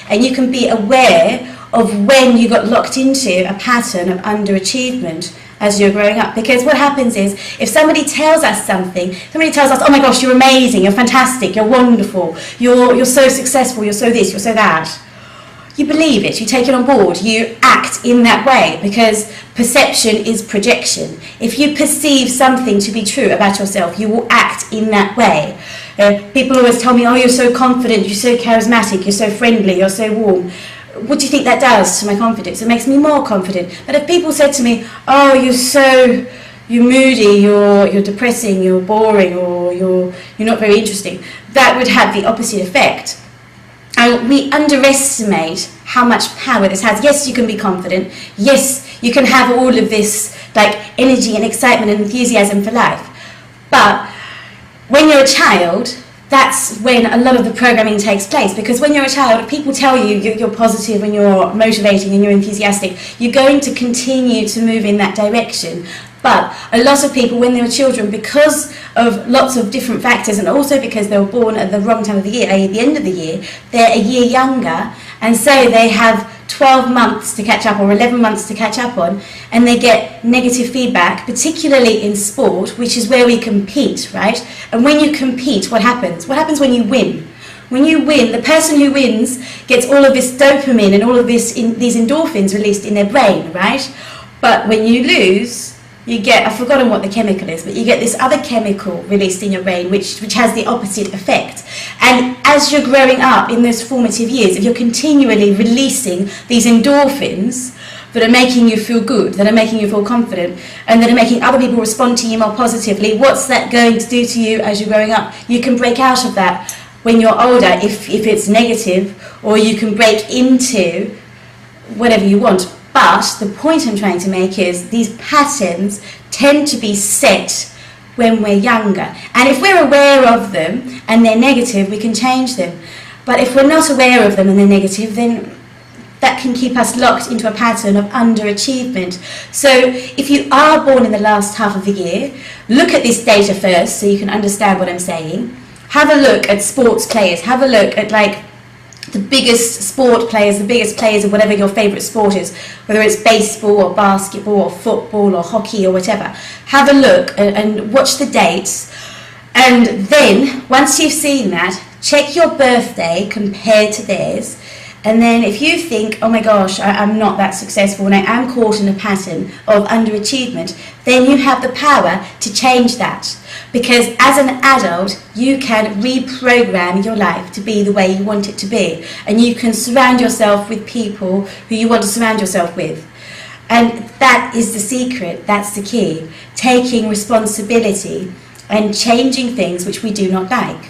and you can be aware of when you got locked into a pattern of underachievement as you're growing up. Because what happens is, if somebody tells us something, somebody tells us, oh my gosh, you're amazing, you're fantastic, you're wonderful, you're so successful, you're so this, you're so that, you believe it, you take it on board, you act in that way, because perception is projection. If you perceive something to be true about yourself, you will act in that way. People always tell me, oh, you're so confident, you're so charismatic, you're so friendly, you're so warm. What do you think that does to my confidence? It makes me more confident. But if people said to me, oh, you're moody, you're depressing, you're boring, or you're not very interesting, that would have the opposite effect. And we underestimate how much power this has. Yes, you can be confident. Yes, you can have all of this like energy and excitement and enthusiasm for life. But when you're a child, that's when a lot of the programming takes place. Because when you're a child, people tell you you're positive and you're motivating and you're enthusiastic. You're going to continue to move in that direction. But a lot of people, when they were children, because of lots of different factors, and also because they were born at the wrong time of the year, i.e. the end of the year, they're a year younger, and so they have 12 months to catch up, or 11 months to catch up on, and they get negative feedback, particularly in sport, which is where we compete, right? And when you compete, what happens? What happens when you win? When you win, the person who wins gets all of this dopamine and all of these endorphins released in their brain, right? But when you lose, you get, I've forgotten what the chemical is, but you get this other chemical released in your brain which has the opposite effect. And as you're growing up in those formative years, if you're continually releasing these endorphins that are making you feel good, that are making you feel confident, and that are making other people respond to you more positively, what's that going to do to you as you're growing up? You can break out of that when you're older if it's negative, or you can break into whatever you want. But the point I'm trying to make is these patterns tend to be set when we're younger. And if we're aware of them and they're negative, we can change them. But if we're not aware of them and they're negative, then that can keep us locked into a pattern of underachievement. So if you are born in the last half of the year, look at this data first so you can understand what I'm saying. Have a look at sports players. Have a look at like the biggest sport players, the biggest players of whatever your favourite sport is, whether it's baseball or basketball or football or hockey or whatever. Have a look and watch the dates, and then once you've seen that, check your birthday compared to theirs. And then if you think, oh my gosh, I'm not that successful and I am caught in a pattern of underachievement, then you have the power to change that. Because as an adult, you can reprogram your life to be the way you want it to be. And you can surround yourself with people who you want to surround yourself with. And that is the secret, that's the key. Taking responsibility and changing things which we do not like.